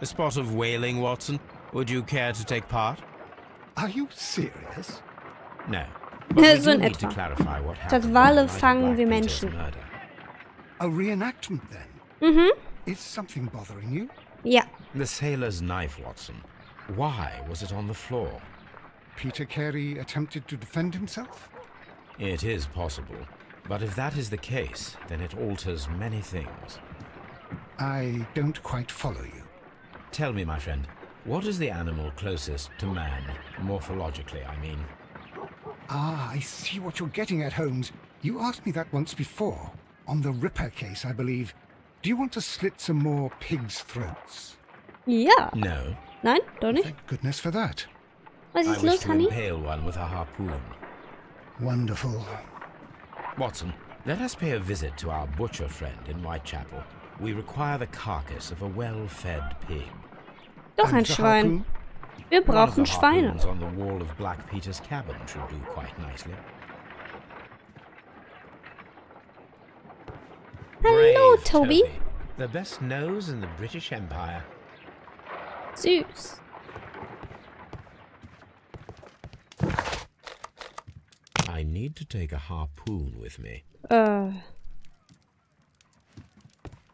A spot of whaling, Watson? Would you care to take part? Are you serious? No. But we So do in need to etwa. clarify what Statt happened Wale on the night of fangen wir Black Peter's Menschen. murder. A reenactment then? Mhm. Is something bothering you? Ja. The sailor's knife, Watson. Why was it on the floor? Peter Carey attempted to defend himself? It is possible. But if that is the case, then it alters many things. I don't quite follow you. Tell me, my friend, what is the animal closest to man, morphologically, I mean? Ah, I see what you're getting at, Holmes. You asked me that once before. On the Ripper case, I believe. Do you want to slit some more pigs' throats? Ja. No. Nein, doch nicht. Thank goodness for that. Was I ist wish los, to Honey? impale one with a harpoon. Wonderful. Watson, let us pay a visit to our butcher friend in Whitechapel. We require the carcass of a well-fed pig. Doch ein And the Schwein. harpoon? Wir One of the brauchen Schweine. harpoons on the wall of Black Peter's cabin should do quite nicely. Hallo, Brave Toby. The best nose in the British Empire. Süß. I need to take a harpoon with me.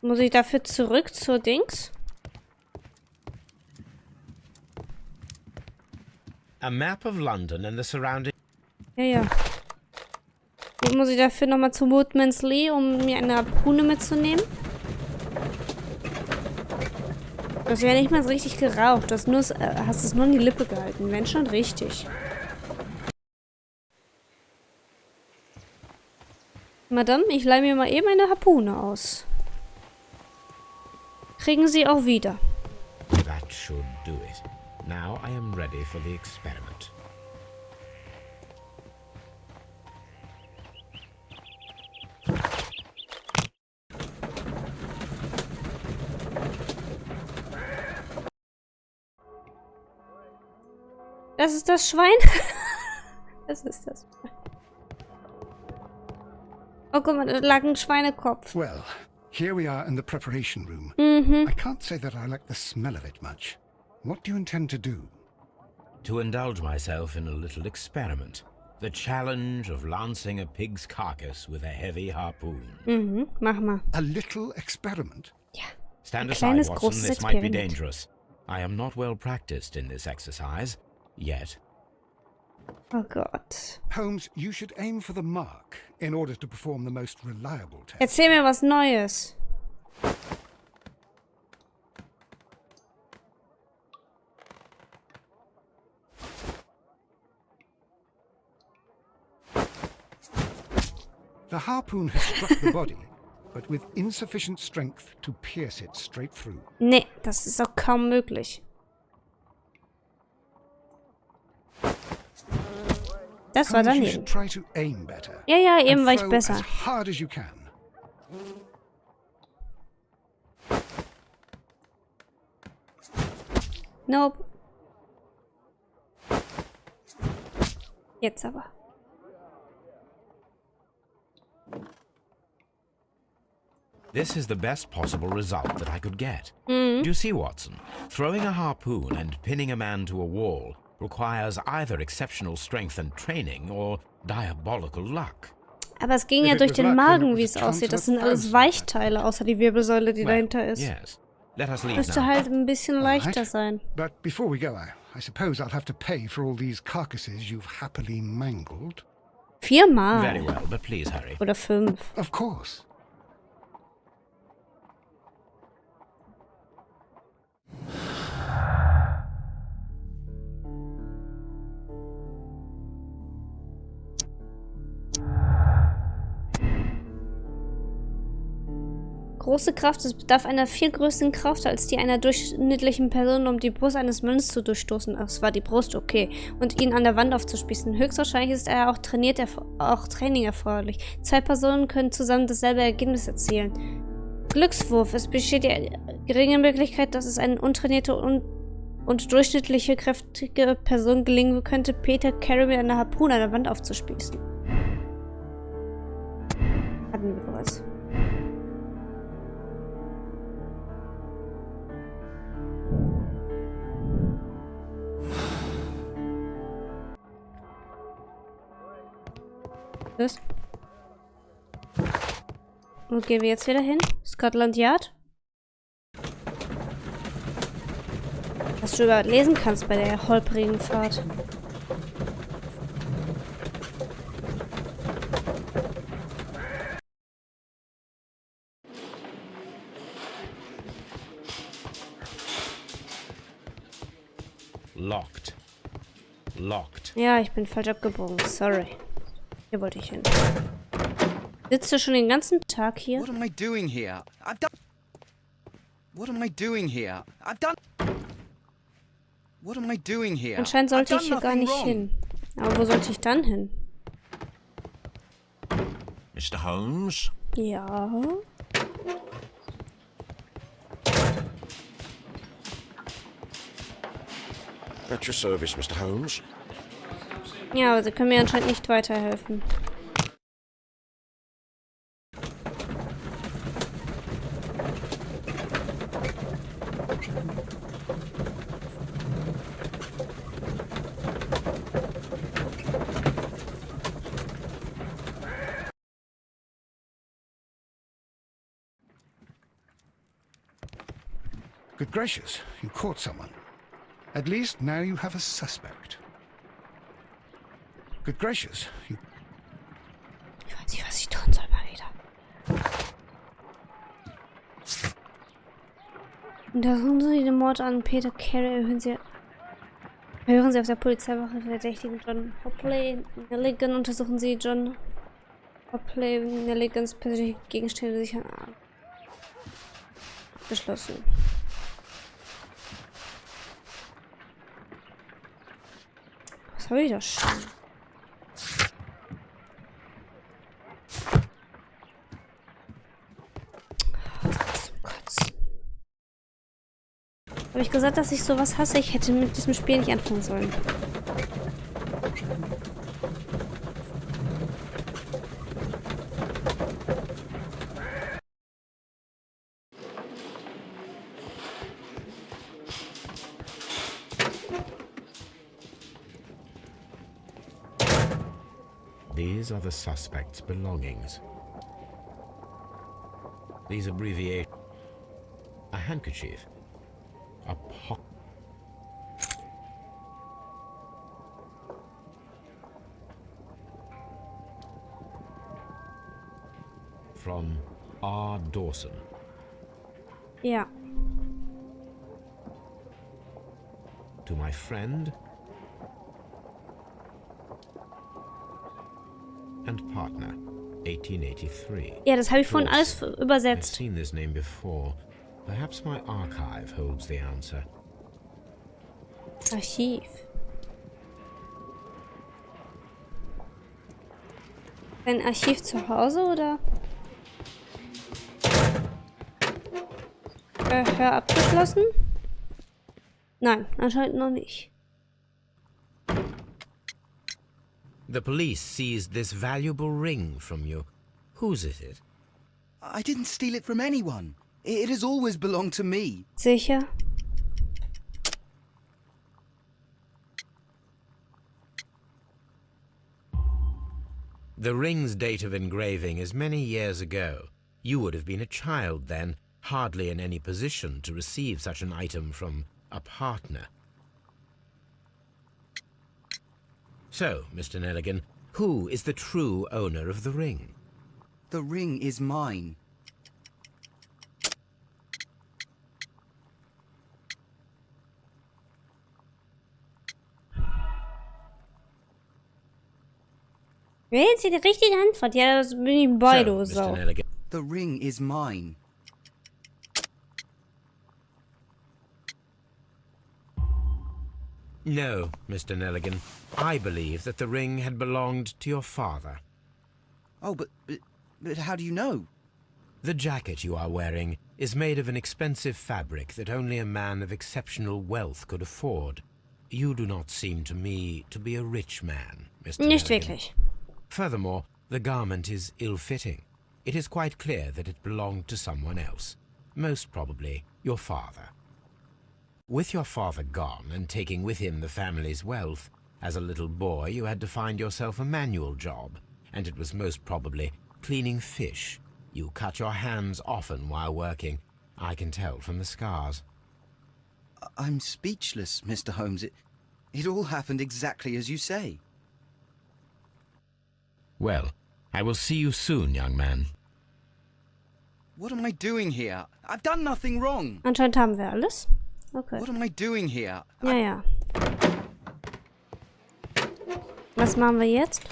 Muss ich dafür zurück zur Dings? A map of London and the surrounding... Ja, ja. Muss ich dafür nochmal zu Woodman's Lee, um mir eine Harpune mitzunehmen? Du hast ja nicht mal so richtig geraucht. Du hast, hast es nur in die Lippe gehalten. Wenn schon richtig. Madame, ich leihe mir mal eben eine Harpune aus. Kriegen Sie auch wieder. That should do it. Now I am ready for the experiment. Das ist das Schwein? Das ist das Schwein. Oh, guck mal, da lag ein Schweinekopf. Well, here we are in the preparation room. Mhm. I can't say that I like the smell of it much. What do you intend to do? To indulge myself in a little experiment. The challenge of lancing a pig's carcass with a heavy harpoon. Mhm, mach mal. A little experiment? Ja. Stand Ein aside, kleines, Watson. großes This might be Experiment. dangerous. I am not well practiced in this exercise. Yet. Oh Gott. Holmes, you should aim for the mark in order to perform the most reliable test. Erzähl mir was Neues. The harpoon has struck the body, but with insufficient strength to pierce it straight through. Nee, das ist auch kaum möglich. Das war Holmes, you daneben. should try to aim better. Ja, ja, eben and war ich throw besser. as hard as you can. Nope. Jetzt aber. This is the best possible result that I could get. Do you see, Watson? Throwing a harpoon and pinning a man to a wall requires either exceptional strength and training or diabolical luck. Aber es ging If ja it durch was den luck, then Magen, it wie was es a aussieht. chance Das of sind alles 1,000. Weichteile, außer die Wirbelsäule, die dahinter ist. Yes. Let us leave Müsste now. halt ein bisschen leichter Right. sein. But before we go, I suppose I'll have to pay for all these carcasses you've happily mangled. 4-mal. Very well, but please hurry. Oder 5. Of course. Große Kraft, es bedarf einer viel größeren Kraft als die einer durchschnittlichen Person, um die Brust eines Mannes zu durchstoßen. Ach, es war die Brust, okay. Und ihn an der Wand aufzuspießen. Höchstwahrscheinlich ist er auch Training erforderlich. 2 Personen können zusammen dasselbe Ergebnis erzielen. Glückswurf. Es besteht die geringe Möglichkeit, dass es eine untrainierte und durchschnittliche kräftige Person gelingen könnte, Peter Carey mit einer Harpune an der Wand aufzuspießen. Hatten wir was. Was? Wo gehen wir jetzt wieder hin? Scotland Yard? Was du überhaupt lesen kannst bei der holprigen Fahrt. Locked. Locked. Ja, ich bin falsch abgebogen. Sorry. Hier wollte ich hin. Sitzt du schon den ganzen Tag hier? What am I doing here? I've done. What am I doing here? I've done. What am I doing here? Anscheinend sollte I've ich done hier gar nothing nicht wrong. hin. Aber wo sollte ich dann hin? Mr. Holmes? Ja. At your service, Mr. Holmes. Ja, aber sie können mir anscheinend nicht weiterhelfen. Good gracious, you caught someone. At least now you have a suspect. Good gracious, you... Ich weiß nicht, was ich tun soll mal wieder. Untersuchen Sie den Mord an Peter Carey. Hören Sie auf der Polizeiwache Verdächtigen John Hopley Nelligan. Untersuchen Sie John Hopley Nelligans persönliche Gegenstände sichern. Beschlossen. Was habe ich da schon? Habe ich gesagt, dass ich sowas hasse? Ich hätte mit diesem Spiel nicht anfangen sollen. These are the suspect's belongings. These abbreviations. A handkerchief. A pocket. From R. Dawson. Ja. To my friend and partner, 1883. Ja, das habe ich vorhin alles I've übersetzt. seen this name before. Perhaps my archive holds the answer. Archiv. Ein Archiv zu Hause oder? Hör abgeschlossen? Nein, anscheinend noch nicht. The police seized this valuable ring from you. Whose is it? I didn't steal it from anyone. It has always belonged to me. Sicher? The ring's date of engraving is many years ago. You would have been a child then, hardly in any position to receive such an item from a partner. So, Mr. Nelligan, who is the true owner of the ring? The ring is mine. Wer jetzt hier die richtige Antwort? Ja, das bin ich bei, du So, Sau. Mr. Nelligan, The ring is mine. no, Mr. Nelligan. I believe that the ring had belonged to your father. Oh, but how do you know? The jacket you are wearing is made of an expensive fabric that only a man of exceptional wealth could afford. You do not seem to me to be a rich man, Mr. Nicht Nelligan. wirklich. Furthermore, the garment is ill-fitting. It is quite clear that it belonged to someone else, most probably your father. With your father gone and taking with him the family's wealth, as a little boy you had to find yourself a manual job, and it was most probably cleaning fish. You cut your hands often while working. I can tell from the scars. I'm speechless, Mr. Holmes. It all happened exactly as you say. Well, I will see you soon, young man. What am I doing here? I've done nothing wrong. Anscheinend haben wir alles. Okay. What am I doing here? Ja, ja. Was machen wir jetzt?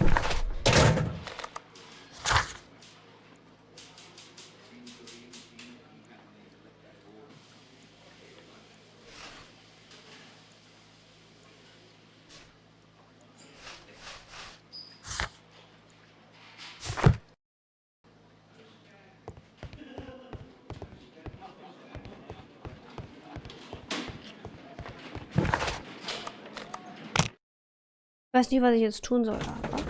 Ich weiß nicht, was ich jetzt tun soll, aber...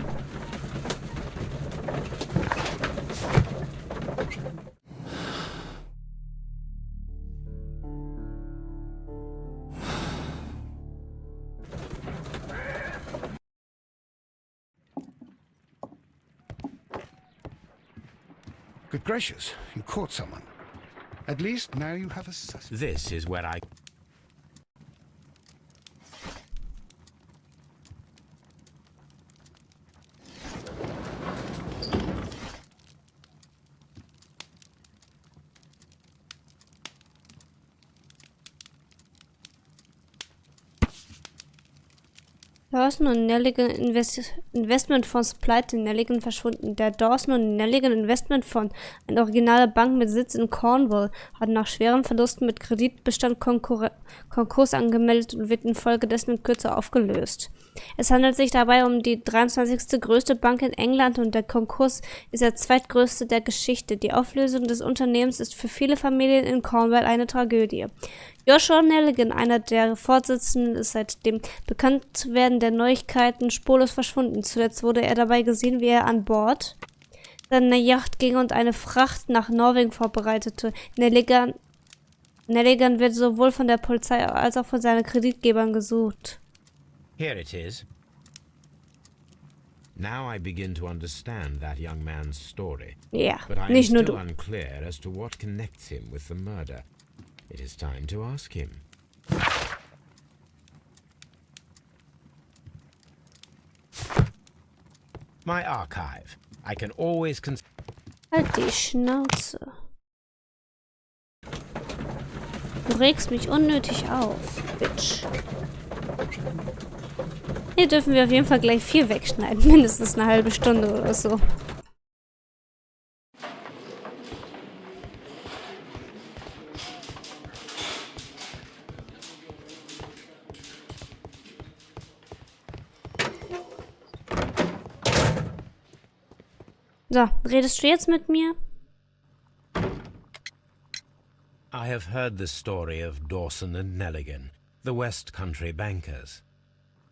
Good gracious, you caught someone. At least now you have a suspect. This is where I... Dawson und Nelligan Investmentfonds pleite, Nelligan verschwunden. Der Dawson und Nelligan Investmentfonds, eine originale Bank mit Sitz in Cornwall, hat nach schweren Verlusten mit Kreditbestand Konkurs angemeldet und wird infolgedessen in Kürze aufgelöst. Es handelt sich dabei um die 23. größte Bank in England und der Konkurs ist der zweitgrößte der Geschichte. Die Auflösung des Unternehmens ist für viele Familien in Cornwall eine Tragödie. Joshua Nelligan, einer der Vorsitzenden, ist seit dem Bekanntwerden der Neuigkeiten spurlos verschwunden. Zuletzt wurde er dabei gesehen, wie er an Bord seiner Yacht ging und eine Fracht nach Norwegen vorbereitete. Nelligan wird sowohl von der Polizei als auch von seinen Kreditgebern gesucht. Here it is. Now I begin to understand that young man's story. Ja, But I am nicht nur still du. unclear as to what connects him with the murder. It is time to ask him. My archive. I can always Halt die Schnauze. Du regst mich unnötig auf, Bitch. Hier dürfen wir auf jeden Fall gleich 4 wegschneiden. Mindestens eine halbe Stunde oder so. So, redest du jetzt mit mir? I have heard the story of Dawson and Nelligan, the West Country bankers.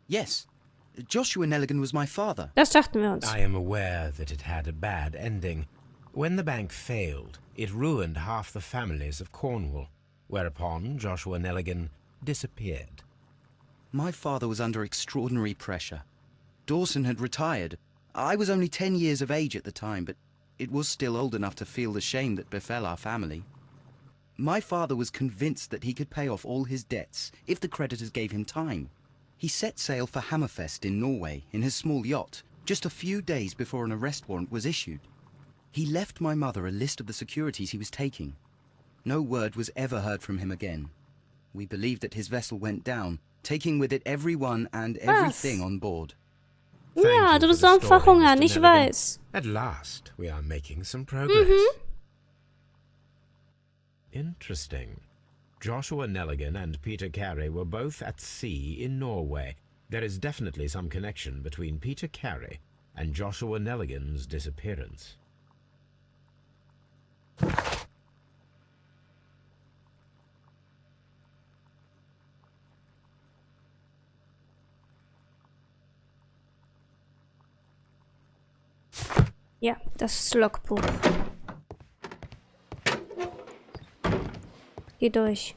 Yes. Joshua Nelligan was my father. Das dachten wir uns. I am aware that it had a bad ending. When the bank failed, it ruined half the families of Cornwall, whereupon Joshua Nelligan disappeared. My father was under extraordinary pressure. Dawson had retired. I was only 10 years of age at the time, but it was still old enough to feel the shame that befell our family. My father was convinced that he could pay off all his debts if the creditors gave him time. He set sail for Hammerfest in Norway in his small yacht just a few days before an arrest warrant was issued. He left my mother a list of the securities he was taking. No word was ever heard from him again. We believe that his vessel went down, taking with it everyone and everything on board. Thank Ja, you du for bist the am story, Verhungern, Mr. ich Nelligan. weiß. At last, we are making some progress. Interesting. Joshua Nelligan and Peter Carey were both at sea in Norway. There is definitely some connection between Peter Carey and Joshua Nelligan's disappearance. Ja, das Logbuch. Geh durch.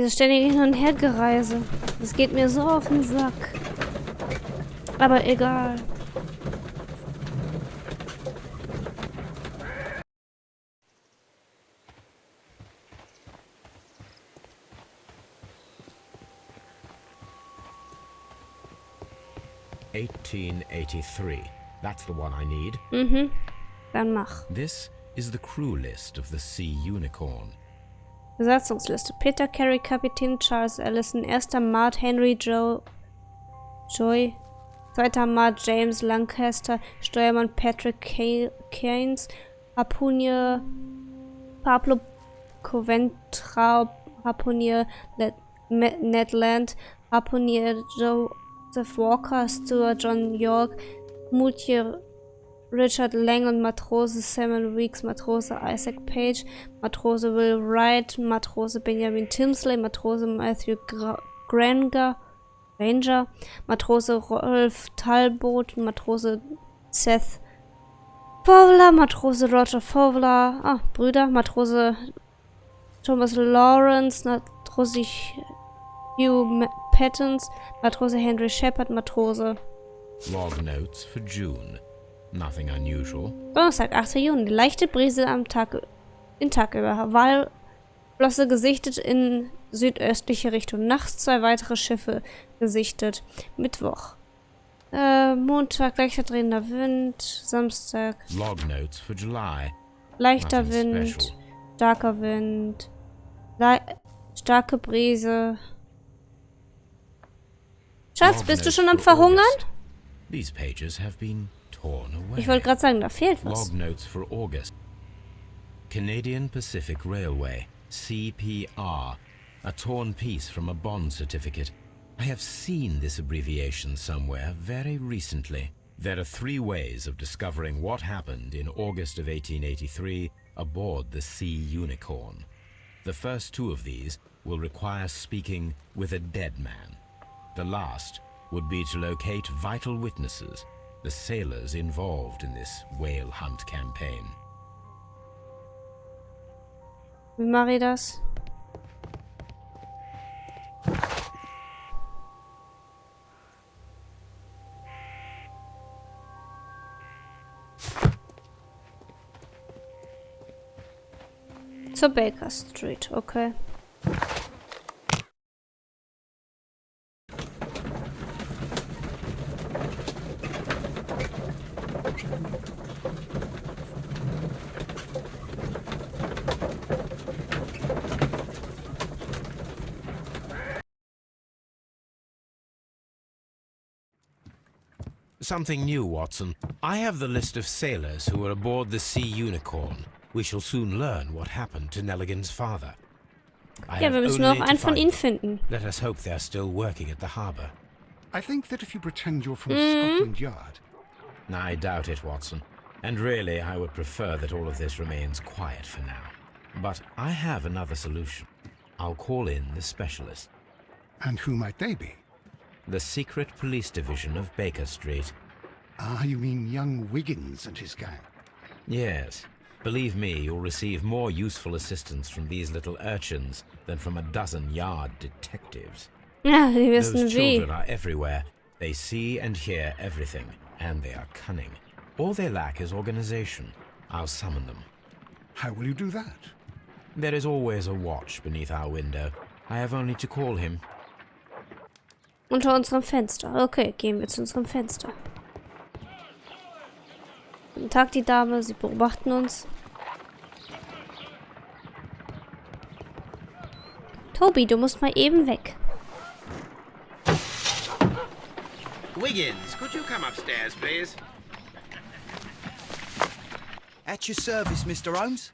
Dieses ständige Hin- und Hergereise. Das geht mir so auf den Sack. Aber egal. (1883). That's the one I need. Mhm. Dann mach. This is the crew list of the Sea Unicorn. Besatzungsliste. Peter Carey, Kapitän Charles Ellison, 1. Mart Henry Joy, 2. Mart James Lancaster, Steuermann Patrick Keynes, Harpunier Pablo Coventrau, Harpunier Ned Land, Harpunier Joseph Walker, Steward John York, Mutier Richard Lang und Matrose Samuel Weeks, Matrose Isaac Page, Matrose Will Wright, Matrose Benjamin Timsley, Matrose Matthew Granger, Matrose Rolf Talbot, Matrose Seth Fowler, Matrose Roger Fowler, Brüder, Matrose Thomas Lawrence, Matrose Hugh Pattons, Matrose Henry Shepard, Matrose. Log notes for June. Nothing unusual. Donnerstag, 8. Juni. Leichte Brise am den Tag über. Walflosse gesichtet in südöstliche Richtung. Nachts 2 weitere Schiffe gesichtet. Mittwoch. Montag, leichter drehender Wind. Samstag. Log notes for July. Leichter Nothing Wind. special. Starker Wind. Starke Brise. Schatz, Log bist du notes schon am for Verhungern? August. These pages have been torn away. Ich wollte gerade sagen, da fehlt was. Log notes for August. Canadian Pacific Railway, CPR. A torn piece from a bond certificate. I have seen this abbreviation somewhere very recently. There are 3 ways of discovering what happened in August of 1883 aboard the Sea Unicorn. The first 2 of these will require speaking with a dead man. The last would be to locate vital witnesses, the sailors involved in this whale hunt campaign. Wie mache ich das? Zur Baker Street, okay. Something new, Watson. I have the list of sailors who were aboard the Sea Unicorn. We shall soon learn what happened to Nelligan's father. I Ja, have wir müssen nur only noch to einen von find ihnen them. finden. Let us hope they're still working at the harbour. I think that if you pretend you're from Scotland Yard, I doubt it, Watson. And really, I would prefer that all of this remains quiet for now. But I have another solution. I'll call in the specialist. and who might they be? The secret police division of Baker Street. Ah, you mean young Wiggins and his gang. Yes. Believe me, you'll receive more useful assistance from these little urchins than from a dozen yard detectives. Ja, die wissen Those wie. children are everywhere. They see and hear everything, and they are cunning. All they lack is organization. I'll summon them. How will you do that? There is always a watch beneath our window. I have only to call him. Unter unserem Fenster. Okay, gehen wir zu unserem Fenster. Guten Tag, die Dame. Sie beobachten uns. Tobi, du musst mal eben weg. Wiggins, could you come upstairs, please? At your service, Mr. Holmes.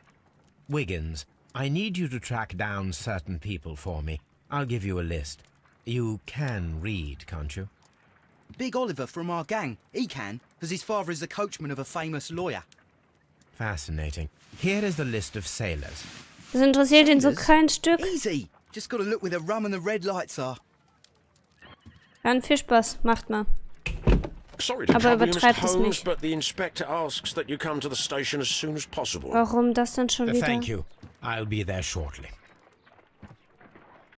Wiggins, I need you to track down certain people for me. I'll give you a list. You can read, can't you? Big Oliver from our gang. He can, because his father is the coachman of a famous lawyer. Fascinating. Here is the list of sailors. Das interessiert ihn so kein Stück. Easy. Just got to look where the rum and the red lights are. Dann viel Spaß. Macht mal. Sorry to Aber trouble you, Mr. übertreibt es Holmes, nicht. but the inspector asks that you come to the station as soon as possible. Warum das denn schon wieder? Thank you. I'll be there shortly.